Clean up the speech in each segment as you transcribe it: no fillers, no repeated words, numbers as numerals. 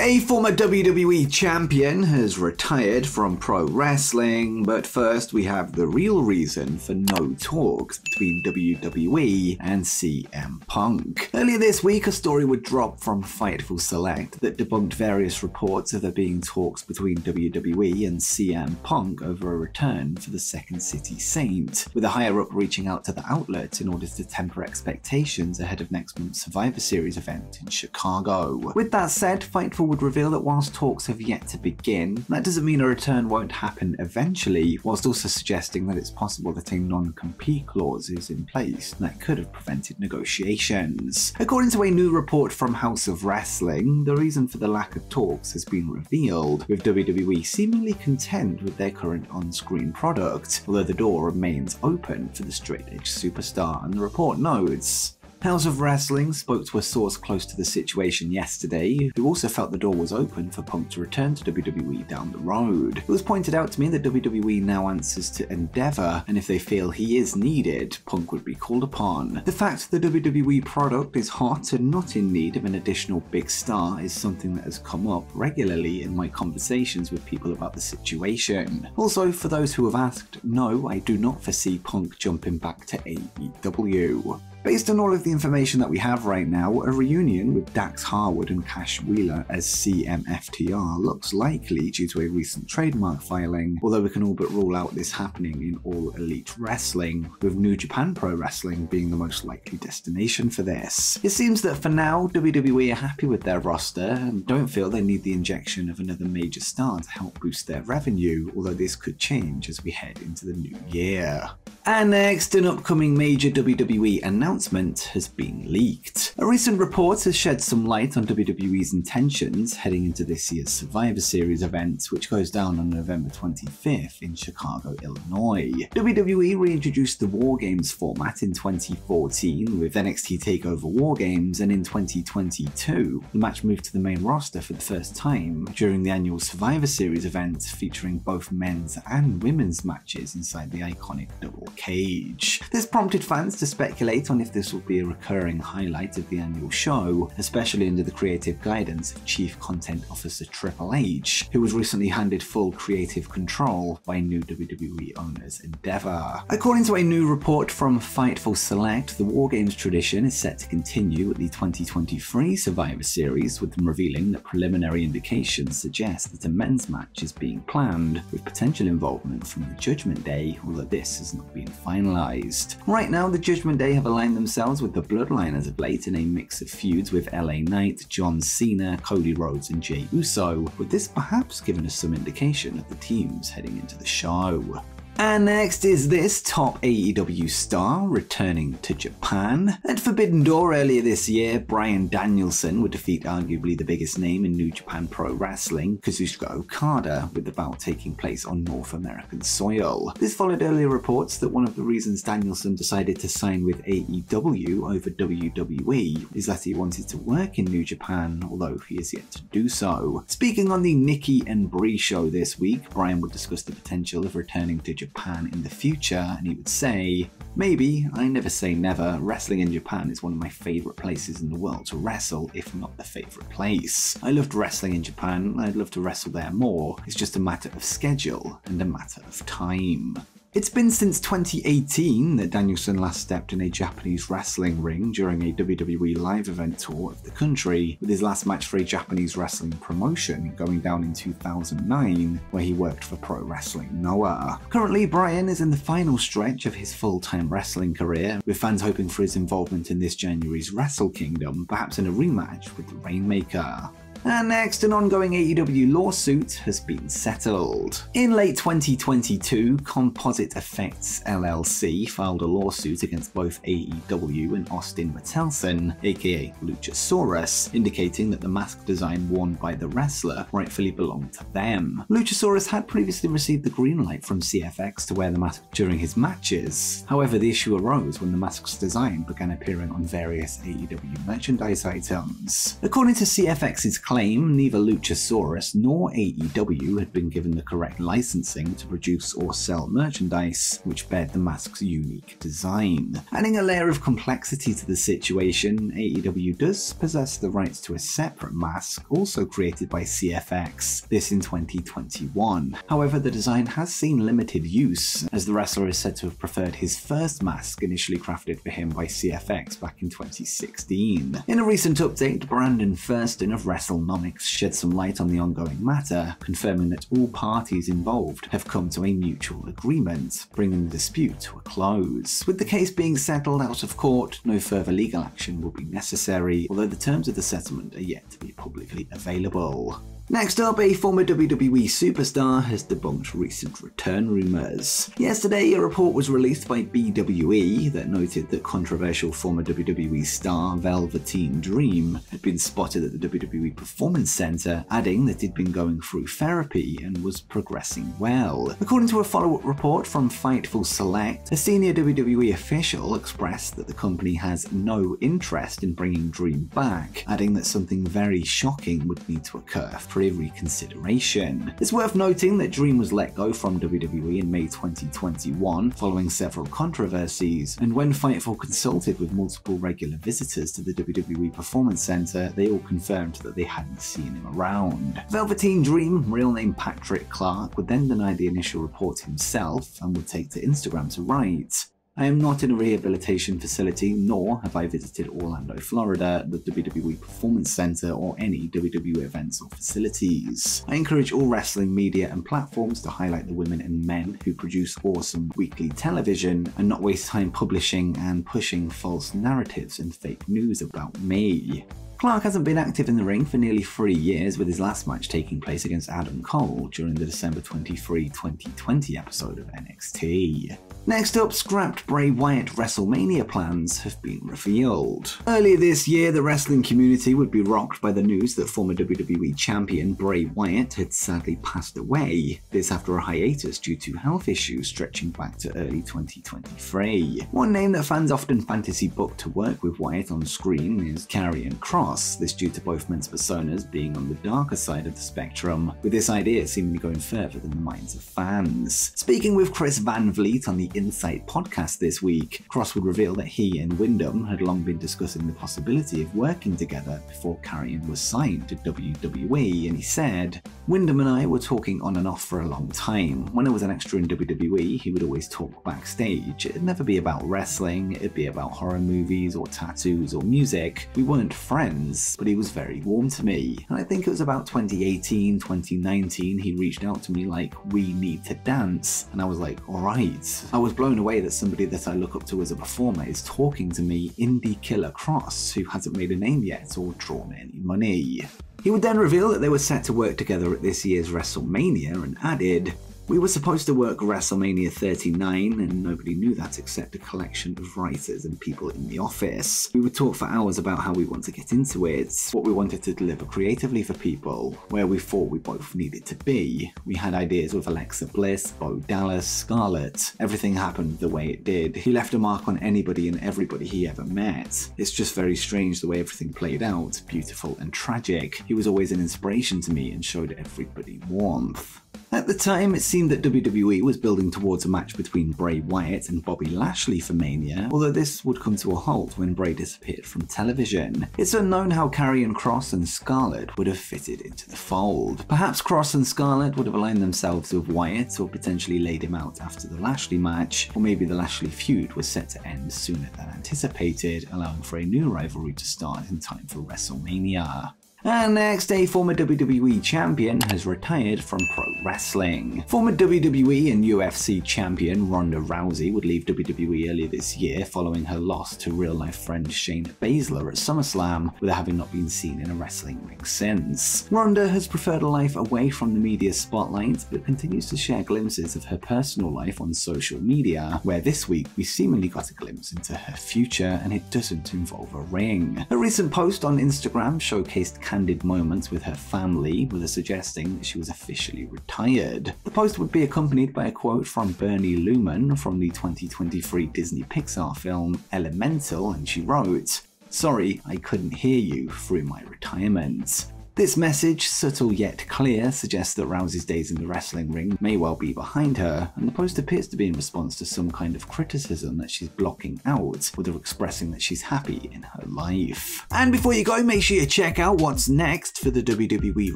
A former WWE champion has retired from pro wrestling, but first we have the real reason for no talks between WWE and CM Punk. Earlier this week, a story would drop from Fightful Select that debunked various reports of there being talks between WWE and CM Punk over a return for the Second City Saint, with a higher-up reaching out to the outlet in order to temper expectations ahead of next month's Survivor Series event in Chicago. With that said, Fightful would reveal that whilst talks have yet to begin, that doesn't mean a return won't happen eventually, whilst also suggesting that it's possible that a non-compete clause is in place that could have prevented negotiations. According to a new report from House of Wrestling, the reason for the lack of talks has been revealed, with WWE seemingly content with their current on-screen product, although the door remains open for the straight-edge superstar, and the report notes, House of Wrestling spoke to a source close to the situation yesterday, who also felt the door was open for Punk to return to WWE down the road. It was pointed out to me that WWE now answers to Endeavor, and if they feel he is needed, Punk would be called upon. The fact the WWE product is hot and not in need of an additional big star is something that has come up regularly in my conversations with people about the situation. Also, for those who have asked, no, I do not foresee Punk jumping back to AEW. Based on all of the information that we have right now, a reunion with Dax Harwood and Cash Wheeler as CMFTR looks likely due to a recent trademark filing, although we can all but rule out this happening in All Elite Wrestling, with New Japan Pro-Wrestling being the most likely destination for this. It seems that for now, WWE are happy with their roster and don't feel they need the injection of another major star to help boost their revenue, although this could change as we head into the new year. And next, an upcoming major WWE announcement has been leaked. A recent report has shed some light on WWE's intentions heading into this year's Survivor Series event, which goes down on November 25th in Chicago, Illinois. WWE reintroduced the War Games format in 2014 with NXT TakeOver War Games, and in 2022, the match moved to the main roster for the first time during the annual Survivor Series event, featuring both men's and women's matches inside the iconic double cage. This prompted fans to speculate on if this will be a recurring highlight of the annual show, especially under the creative guidance of Chief Content Officer Triple H, who was recently handed full creative control by new WWE owners Endeavor. According to a new report from Fightful Select, the War Games tradition is set to continue at the 2023 Survivor Series, with them revealing that preliminary indications suggest that a men's match is being planned, with potential involvement from the Judgment Day, although this has not been finalized. Right now, the Judgment Day have aligned themselves with the Bloodline as of late in a mix of feuds with LA Knight, John Cena, Cody Rhodes and Jey Uso, with this perhaps giving us some indication of the teams heading into the show. And next is this top AEW star returning to Japan. At Forbidden Door earlier this year, Bryan Danielson would defeat arguably the biggest name in New Japan Pro Wrestling, Kazuchika Okada, with the bout taking place on North American soil. This followed earlier reports that one of the reasons Danielson decided to sign with AEW over WWE is that he wanted to work in New Japan, although he is yet to do so. Speaking on the Nikki and Brie show this week, Bryan would discuss the potential of returning to Japan in the future, and he would say, maybe, I never say never, wrestling in Japan is one of my favourite places in the world to wrestle, if not the favourite place. I loved wrestling in Japan, I'd love to wrestle there more, it's just a matter of schedule and a matter of time. It's been since 2018 that Danielson last stepped in a Japanese wrestling ring during a WWE live event tour of the country, with his last match for a Japanese wrestling promotion going down in 2009, where he worked for Pro Wrestling Noah. Currently, Bryan is in the final stretch of his full-time wrestling career, with fans hoping for his involvement in this January's Wrestle Kingdom, perhaps in a rematch with the Rainmaker. And next, an ongoing AEW lawsuit has been settled. In late 2022, Composite Effects LLC filed a lawsuit against both AEW and Austin Mattelson, aka Luchasaurus, indicating that the mask design worn by the wrestler rightfully belonged to them. Luchasaurus had previously received the green light from CFX to wear the mask during his matches. However, the issue arose when the mask's design began appearing on various AEW merchandise items. According to CFX's claim, neither Luchasaurus nor AEW had been given the correct licensing to produce or sell merchandise which bared the mask's unique design. Adding a layer of complexity to the situation, AEW does possess the rights to a separate mask, also created by CFX, this in 2021. However, the design has seen limited use, as the wrestler is said to have preferred his first mask initially crafted for him by CFX back in 2016. In a recent update, Brandon Thurston of WrestleNomics shed some light on the ongoing matter, confirming that all parties involved have come to a mutual agreement, bringing the dispute to a close. With the case being settled out of court, no further legal action will be necessary, although the terms of the settlement are yet to be publicly available. Next up, a former WWE superstar has debunked recent return rumors. Yesterday, a report was released by BWE that noted that controversial former WWE star Velveteen Dream had been spotted at the WWE Performance Center, adding that he'd been going through therapy and was progressing well. According to a follow-up report from Fightful Select, a senior WWE official expressed that the company has no interest in bringing Dream back, adding that something very shocking would need to occur for a reconsideration. It's worth noting that Dream was let go from WWE in May 2021 following several controversies, and when Fightful consulted with multiple regular visitors to the WWE Performance Center, they all confirmed that they hadn't seen him around. Velveteen Dream, real name Patrick Clark, would then deny the initial report himself and would take to Instagram to write, "I am not in a rehabilitation facility, nor have I visited Orlando, Florida, the WWE Performance Center, or any WWE events or facilities. I encourage all wrestling media and platforms to highlight the women and men who produce awesome weekly television and not waste time publishing and pushing false narratives and fake news about me." Clark hasn't been active in the ring for nearly 3 years, with his last match taking place against Adam Cole during the December 23, 2020 episode of NXT. Next up, scrapped Bray Wyatt WrestleMania plans have been revealed. Earlier this year, the wrestling community would be rocked by the news that former WWE champion Bray Wyatt had sadly passed away, this after a hiatus due to health issues stretching back to early 2023. One name that fans often fantasy book to work with Wyatt on screen is Karrion Kross, this due to both men's personas being on the darker side of the spectrum, with this idea seemingly going further than the minds of fans. Speaking with Chris Van Vliet on the Insight podcast this week, Kross would reveal that he and Wyndham had long been discussing the possibility of working together before Karrion was signed to WWE, and he said, "Wyndham and I were talking on and off for a long time. When I was an extra in WWE, he would always talk backstage. It'd never be about wrestling, it'd be about horror movies or tattoos or music. We weren't friends, but he was very warm to me. And I think it was about 2018, 2019, he reached out to me like, 'We need to dance.' And I was like, alright." I was blown away that somebody that I look up to as a performer is talking to me, indie killer Kross, who hasn't made a name yet or drawn any money. He would then reveal that they were set to work together at this year's WrestleMania and added, "We were supposed to work WrestleMania 39 and nobody knew that except a collection of writers and people in the office. We would talk for hours about how we want to get into it, what we wanted to deliver creatively for people, where we thought we both needed to be. We had ideas with Alexa Bliss, Bo Dallas, Scarlett. Everything happened the way it did. He left a mark on anybody and everybody he ever met. It's just very strange the way everything played out, beautiful and tragic. He was always an inspiration to me and showed everybody warmth." At the time, it seemed that WWE was building towards a match between Bray Wyatt and Bobby Lashley for Mania, although this would come to a halt when Bray disappeared from television. It's unknown how Karrion Kross and Scarlett would have fitted into the fold. Perhaps Kross and Scarlett would have aligned themselves with Wyatt or potentially laid him out after the Lashley match, or maybe the Lashley feud was set to end sooner than anticipated, allowing for a new rivalry to start in time for WrestleMania. And next, a former WWE champion has retired from pro wrestling. Former WWE and UFC champion Ronda Rousey would leave WWE earlier this year following her loss to real-life friend Shayna Baszler at SummerSlam, with her having not been seen in a wrestling ring since. Ronda has preferred a life away from the media spotlight, but continues to share glimpses of her personal life on social media, where this week we seemingly got a glimpse into her future, and it doesn't involve a ring. A recent post on Instagram showcased candid moments with her family, with her suggesting that she was officially retired. The post would be accompanied by a quote from Bernie Luman from the 2023 Disney Pixar film Elemental, and she wrote, "Sorry, I couldn't hear you through my retirement." This message, subtle yet clear, suggests that Rousey's days in the wrestling ring may well be behind her, and the post appears to be in response to some kind of criticism that she's blocking out, with her expressing that she's happy in her life. And before you go, make sure you check out what's next for the WWE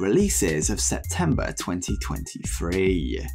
releases of September 2023.